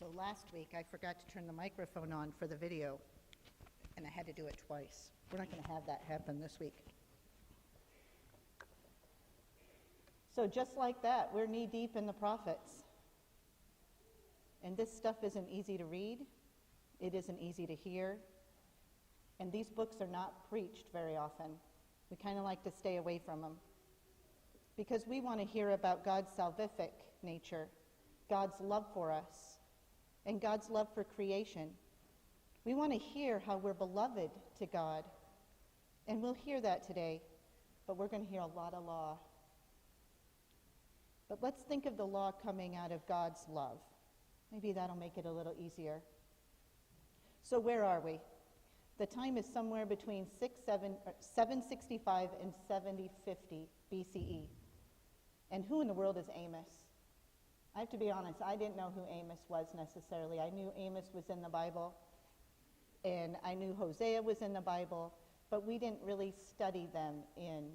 So last week, I forgot to turn the microphone on for the video, and I had to do it twice. We're not going to have that happen this week. So just like that, we're knee-deep in the prophets. And this stuff isn't easy to read. It isn't easy to hear. And these books are not preached very often. We kind of like to stay away from them, because we want to hear about God's salvific nature, God's love for us, and God's love for creation. We want to hear how we're beloved to God. And we'll hear that today, but we're going to hear a lot of law. But let's think of the law coming out of God's love. Maybe that'll make it a little easier. So where are we? The time is somewhere between 765 and 750 BCE. And who in the world is Amos? I have to be honest, I didn't know who Amos was necessarily. I knew Amos was in the Bible, and I knew Hosea was in the Bible, but we didn't really study them in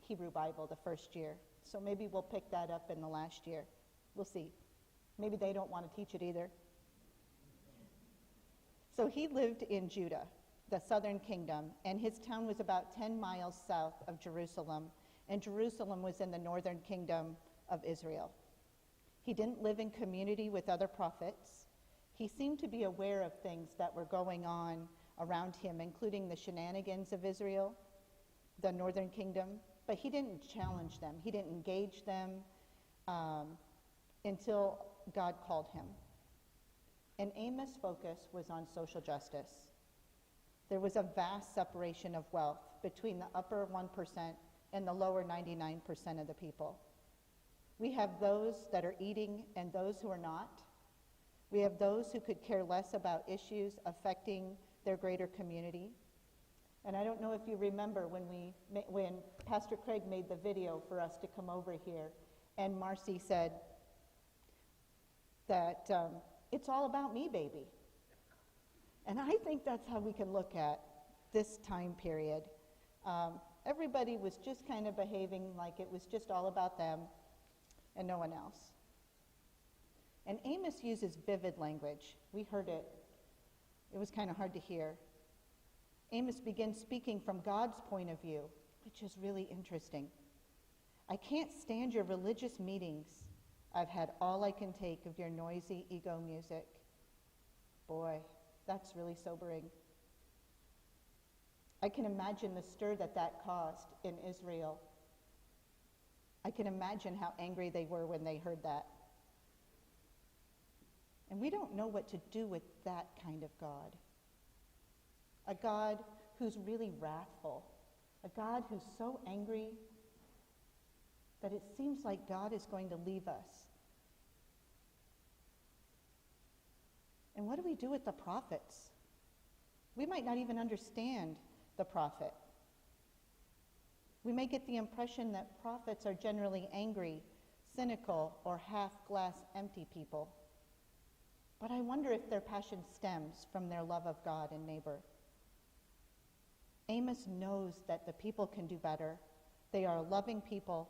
Hebrew Bible the first year. So maybe we'll pick that up in the last year. We'll see. Maybe they don't want to teach it either. So he lived in Judah, the southern kingdom, and his town was about 10 miles south of Jerusalem, and Jerusalem was in the northern kingdom of Israel. He didn't live in community with other prophets. He seemed to be aware of things that were going on around him, including the shenanigans of Israel, the northern kingdom, but he didn't challenge them. He didn't engage them until God called him. And Amos' focus was on social justice. There was a vast separation of wealth between the upper 1% and the lower 99% of the people. We have those that are eating and those who are not. We have those who could care less about issues affecting their greater community. And I don't know if you remember when Pastor Craig made the video for us to come over here, and Marcy said that it's all about me, baby. And I think that's how we can look at this time period. Everybody was just kind of behaving like it was just all about them and no one else. And Amos uses vivid language. We heard it. It was kind of hard to hear. Amos begins speaking from God's point of view, which is really interesting. I can't stand your religious meetings. I've had all I can take of your noisy ego music. Boy, that's really sobering. I can imagine the stir that caused in Israel. I can imagine how angry they were when they heard that. And we don't know what to do with that kind of God. A God who's really wrathful. A God who's so angry that it seems like God is going to leave us. And what do we do with the prophets? We might not even understand the prophet. We may get the impression that prophets are generally angry, cynical, or half-glass empty people. But I wonder if their passion stems from their love of God and neighbor. Amos knows that the people can do better. They are a loving people,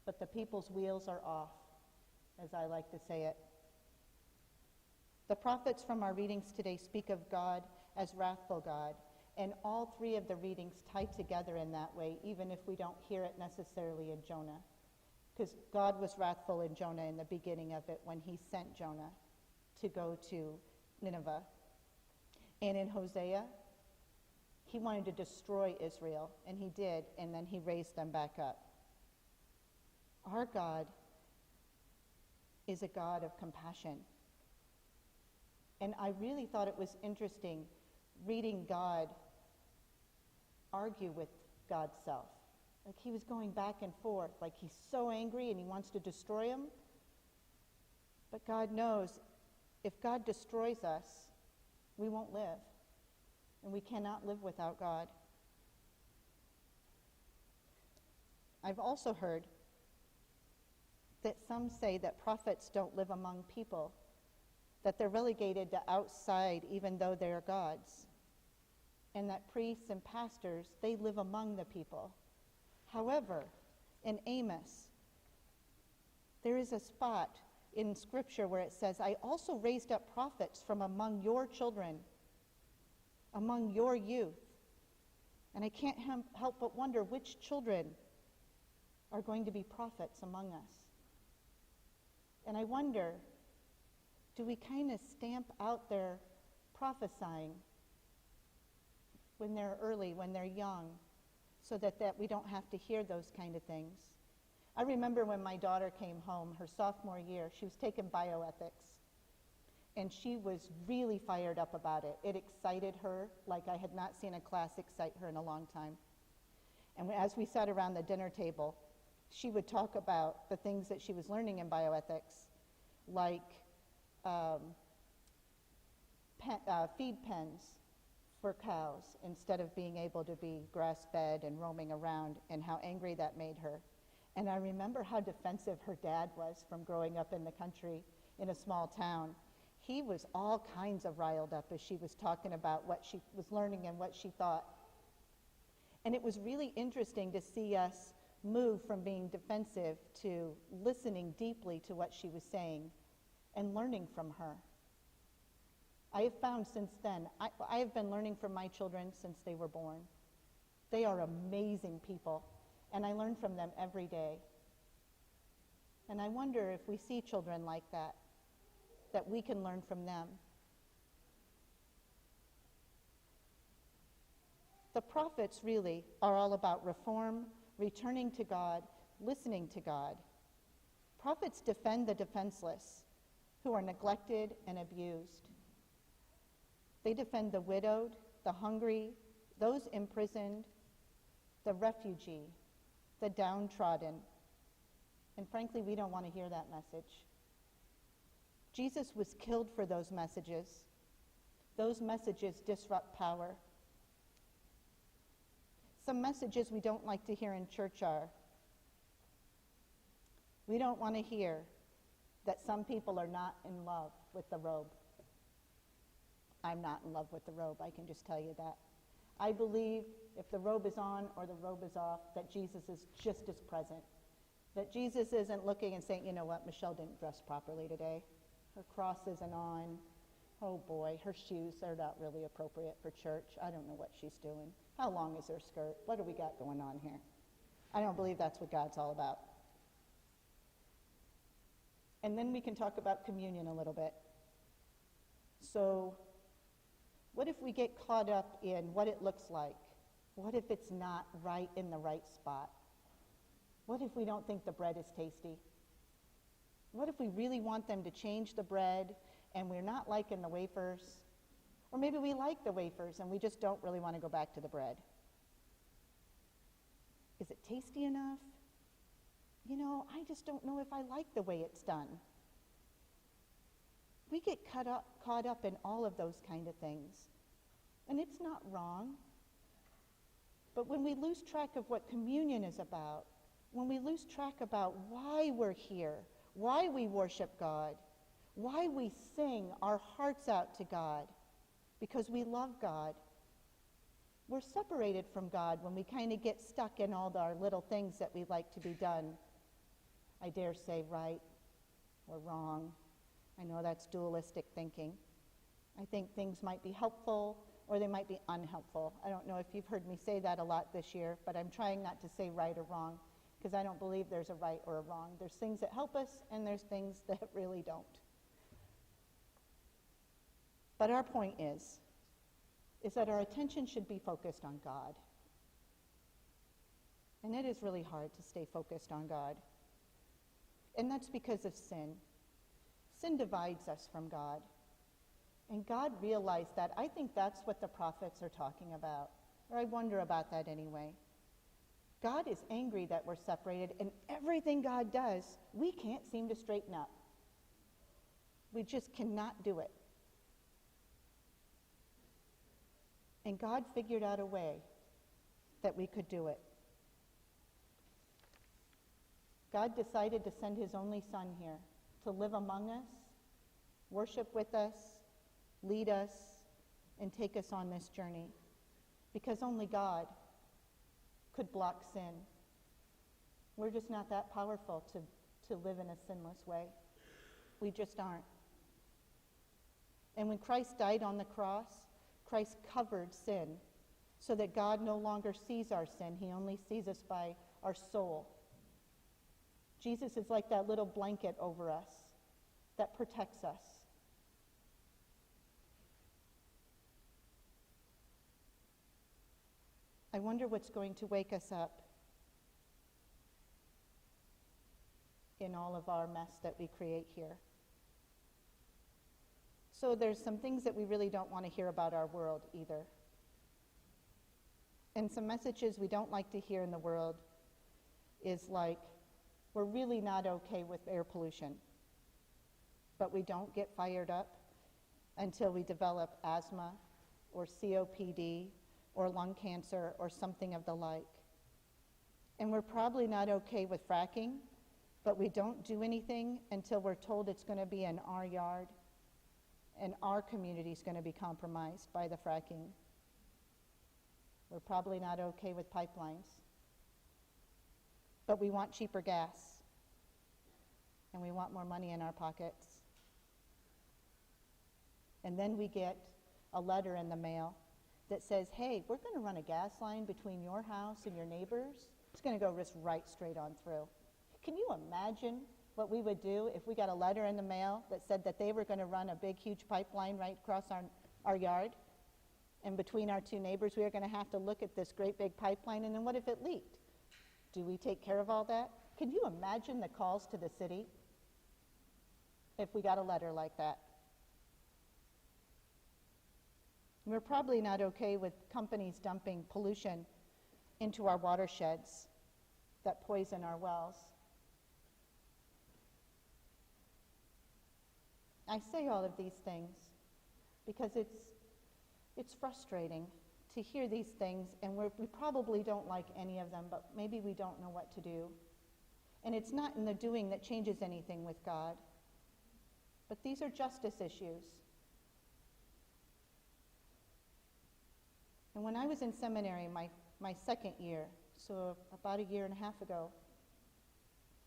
but the people's wheels are off, as I like to say it. The prophets from our readings today speak of God as wrathful God, and all three of the readings tie together in that way, even if we don't hear it necessarily in Jonah. Because God was wrathful in Jonah in the beginning of it when he sent Jonah to go to Nineveh. And in Hosea, he wanted to destroy Israel, and he did, and then he raised them back up. Our God is a God of compassion. And I really thought it was interesting reading God argue with God's self. Like he was going back and forth, like he's so angry and he wants to destroy him. But God knows if God destroys us, we won't live. And we cannot live without God. I've also heard that some say that prophets don't live among people, that they're relegated to outside even though they're gods, and that priests and pastors, they live among the people. However, in Amos, there is a spot in Scripture where it says, I also raised up prophets from among your children, among your youth. And I can't help but wonder which children are going to be prophets among us. And I wonder, do we kind of stamp out their prophesying when they're early, when they're young, so that we don't have to hear those kind of things? I remember when my daughter came home, her sophomore year, she was taking bioethics, and she was really fired up about it. It excited her like I had not seen a class excite her in a long time. And as we sat around the dinner table, she would talk about the things that she was learning in bioethics, like feed pens for cows instead of being able to be grass-fed and roaming around, and how angry that made her. And I remember how defensive her dad was from growing up in the country in a small town. He was all kinds of riled up as she was talking about what she was learning and what she thought. And it was really interesting to see us move from being defensive to listening deeply to what she was saying and learning from her. I have found since then, I have been learning from my children since they were born. They are amazing people, and I learn from them every day. And I wonder if we see children like that we can learn from them. The prophets really are all about reform, returning to God, listening to God. Prophets defend the defenseless who are neglected and abused. They defend the widowed, the hungry, those imprisoned, the refugee, the downtrodden. And frankly, we don't want to hear that message. Jesus was killed for those messages. Those messages disrupt power. Some messages we don't like to hear in church are, we don't want to hear that some people are not in love with the robe. I'm not in love with the robe, I can just tell you that. I believe if the robe is on or the robe is off, that Jesus is just as present. That Jesus isn't looking and saying, you know what, Michelle didn't dress properly today. Her cross isn't on. Oh boy, her shoes are not really appropriate for church. I don't know what she's doing. How long is her skirt? What do we got going on here? I don't believe that's what God's all about. And then we can talk about communion a little bit. So, what if we get caught up in what it looks like? What if it's not right in the right spot? What if we don't think the bread is tasty? What if we really want them to change the bread and we're not liking the wafers? Or maybe we like the wafers and we just don't really want to go back to the bread. Is it tasty enough? You know, I just don't know if I like the way it's done. We get caught up in all of those kind of things. And it's not wrong. But when we lose track of what communion is about, when we lose track about why we're here, why we worship God, why we sing our hearts out to God, because we love God, we're separated from God when we kind of get stuck in all our little things that we like to be done. I dare say right or wrong. I know that's dualistic thinking. I think things might be helpful or they might be unhelpful. I don't know if you've heard me say that a lot this year, but I'm trying not to say right or wrong because I don't believe there's a right or a wrong. There's things that help us and there's things that really don't. But our point is that our attention should be focused on God. And it is really hard to stay focused on God. And that's because of sin. Sin divides us from God. And God realized that. I think that's what the prophets are talking about. Or I wonder about that anyway. God is angry that we're separated, and everything God does, we can't seem to straighten up. We just cannot do it. And God figured out a way that we could do it. God decided to send his only son here to live among us, worship with us, lead us, and take us on this journey. Because only God could block sin. We're just not that powerful to live in a sinless way. We just aren't. And when Christ died on the cross, Christ covered sin so that God no longer sees our sin. He only sees us by our soul. Jesus is like that little blanket over us that protects us. I wonder what's going to wake us up in all of our mess that we create here. So there's some things that we really don't want to hear about our world either. And some messages we don't like to hear in the world is like, we're really not okay with air pollution, but we don't get fired up until we develop asthma or COPD or lung cancer or something of the like. And we're probably not okay with fracking, but we don't do anything until we're told it's going to be in our yard and our community is going to be compromised by the fracking. We're probably not okay with pipelines, but we want cheaper gas and we want more money in our pockets. And then we get a letter in the mail that says, hey, we're going to run a gas line between your house and your neighbors. It's going to go right straight on through. Can you imagine what we would do if we got a letter in the mail that said that they were going to run a big, huge pipeline right across our yard? And between our two neighbors, we were going to have to look at this great big pipeline, and then what if it leaked? Do we take care of all that? Can you imagine the calls to the city if we got a letter like that? We're probably not okay with companies dumping pollution into our watersheds that poison our wells. I say all of these things because it's frustrating to hear these things, and we probably don't like any of them, but maybe we don't know what to do. And it's not in the doing that changes anything with God, but these are justice issues. And when I was in seminary, my second year, so about a year and a half ago,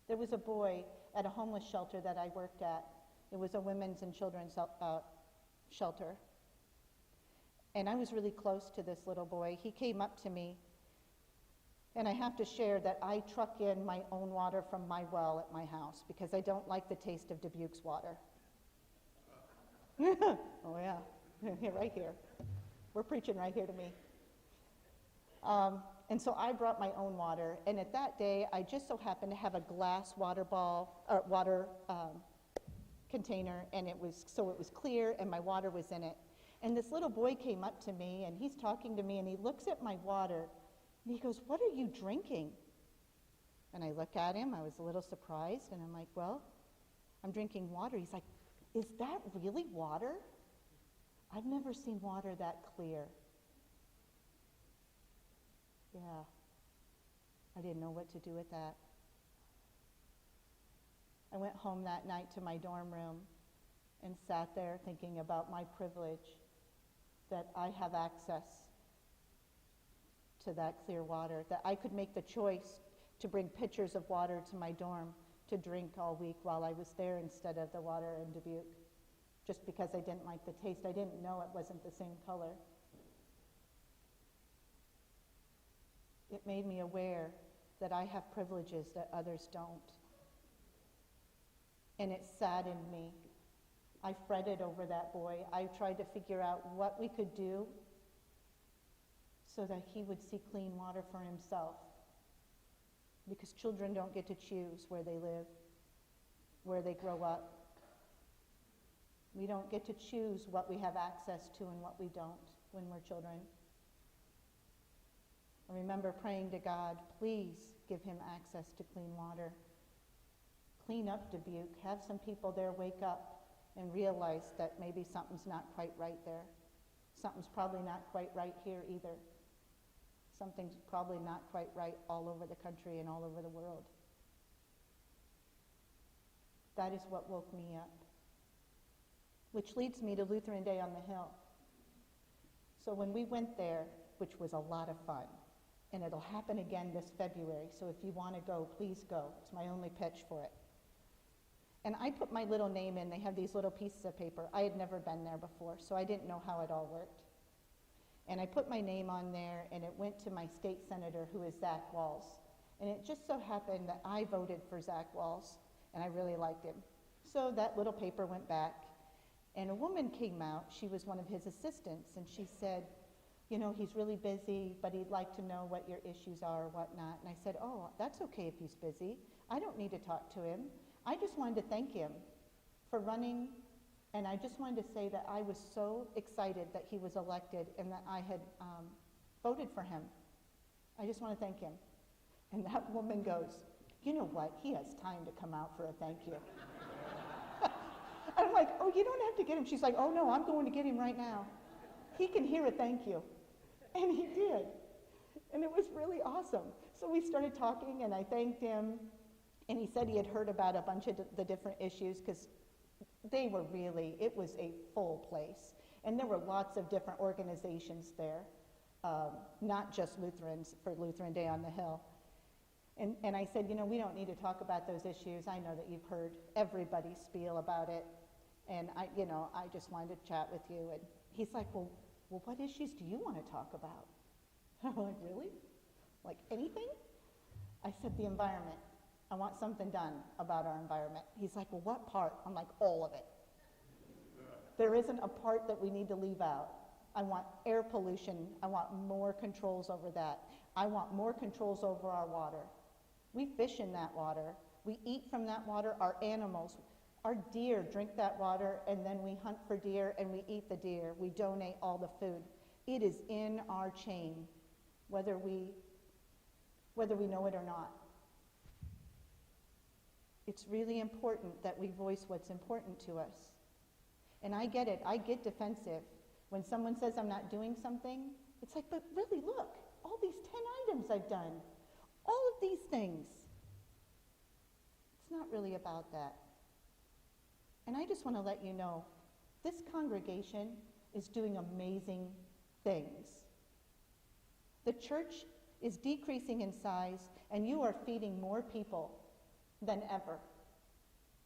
there was a boy at a homeless shelter that I worked at. It was a women's and children's shelter. And I was really close to this little boy. He came up to me, and I have to share that I truck in my own water from my well at my house because I don't like the taste of Dubuque's water. Oh yeah, right here. We're preaching right here to me. And so I brought my own water, and at that day, I just so happened to have a glass water container, and it was clear, and my water was in it. And this little boy came up to me, and he's talking to me, and he looks at my water, and he goes, "What are you drinking?" And I look at him. I was a little surprised, and I'm like, "Well, I'm drinking water." He's like, "Is that really water? I've never seen water that clear." Yeah, I didn't know what to do with that. I went home that night to my dorm room and sat there thinking about my privilege that I have access to that clear water, that I could make the choice to bring pitchers of water to my dorm to drink all week while I was there instead of the water in Dubuque, just because I didn't like the taste. I didn't know it wasn't the same color. It made me aware that I have privileges that others don't. And it saddened me. I fretted over that boy. I tried to figure out what we could do so that he would see clean water for himself. Because children don't get to choose where they live, where they grow up. We don't get to choose what we have access to and what we don't when we're children. I remember praying to God, please give him access to clean water. Clean up Dubuque. Have some people there wake up and realize that maybe something's not quite right there. Something's probably not quite right here either. Something's probably not quite right all over the country and all over the world. That is what woke me up. Which leads me to Lutheran Day on the Hill. So when we went there, which was a lot of fun, and it'll happen again this February, so if you want to go, please go. It's my only pitch for it. And I put my little name in. They have these little pieces of paper. I had never been there before, so I didn't know how it all worked. And I put my name on there, and it went to my state senator, who is Zach Walls. And it just so happened that I voted for Zach Walls, and I really liked him. So that little paper went back, and a woman came out. She was one of his assistants, and she said, you know, he's really busy, but he'd like to know what your issues are or whatnot. And I said, oh, that's okay if he's busy. I don't need to talk to him. I just wanted to thank him for running, and I just wanted to say that I was so excited that he was elected and that I had voted for him. I just want to thank him. And that woman goes, you know what? He has time to come out for a thank you. I'm like, oh, you don't have to get him. She's like, oh, no, I'm going to get him right now. He can hear a thank you. And he did. And it was really awesome. So we started talking, and I thanked him. And he said he had heard about a bunch of the different issues, because they were really, it was a full place. And there were lots of different organizations there, not just Lutherans for Lutheran Day on the Hill. And I said, you know, we don't need to talk about those issues. I know that you've heard everybody's spiel about it. And I just wanted to chat with you. And he's like, well, what issues do you want to talk about? I'm like, really? Like anything? I said, the environment. I want something done about our environment. He's like, well, what part? I'm like, all of it. There isn't a part that we need to leave out. I want air pollution. I want more controls over that. I want more controls over our water. We fish in that water. We eat from that water. Our animals, our deer drink that water, and then we hunt for deer and we eat the deer. We donate all the food. It is in our chain, whether we know it or not. It's really important that we voice what's important to us. And I get it. I get defensive. When someone says I'm not doing something, it's like, but really, look, all these 10 items I've done, all of these things. It's not really about that. And I just want to let you know, this congregation is doing amazing things. The church is decreasing in size, and you are feeding more people than ever.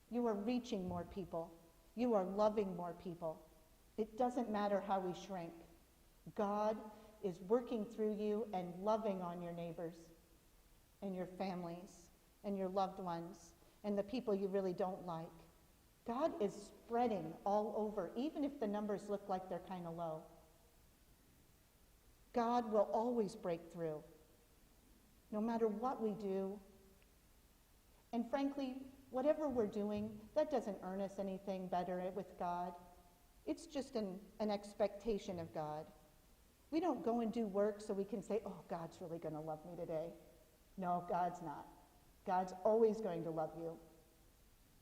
You are reaching more people. You are loving more people. It doesn't matter how we shrink. God is working through you and loving on your neighbors and your families and your loved ones and the people you really don't like. God is spreading all over, even if the numbers look like they're kind of low. God will always break through, no matter what we do. And frankly, whatever we're doing, that doesn't earn us anything better with God. It's just an expectation of God. We don't go and do work so we can say, oh, God's really going to love me today. No, God's not. God's always going to love you,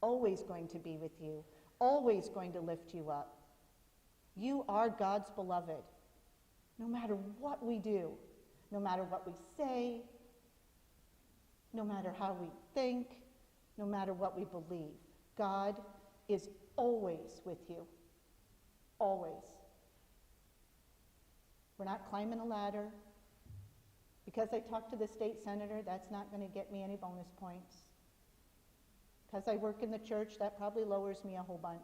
always going to be with you, always going to lift you up. You are God's beloved. No matter what we do, no matter what we say, no matter how we think, no matter what we believe, God is always with you. Always. We're not climbing a ladder. Because I talked to the state senator, that's not going to get me any bonus points. Because I work in the church, that probably lowers me a whole bunch.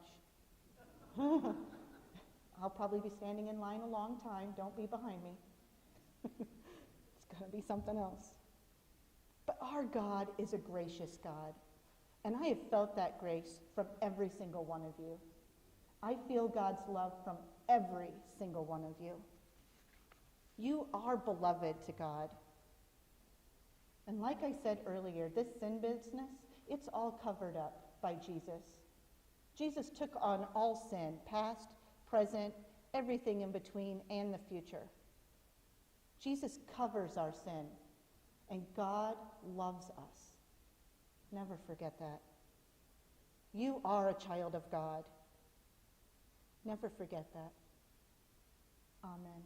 I'll probably be standing in line a long time. Don't be behind me. It's going to be something else. But our God is a gracious God. And I have felt that grace from every single one of you. I feel God's love from every single one of you. You are beloved to God. And like I said earlier, this sin business, it's all covered up by Jesus. Jesus took on all sin, past, present, everything in between, and the future. Jesus covers our sin, and God loves us. Never forget that. You are a child of God. Never forget that. Amen.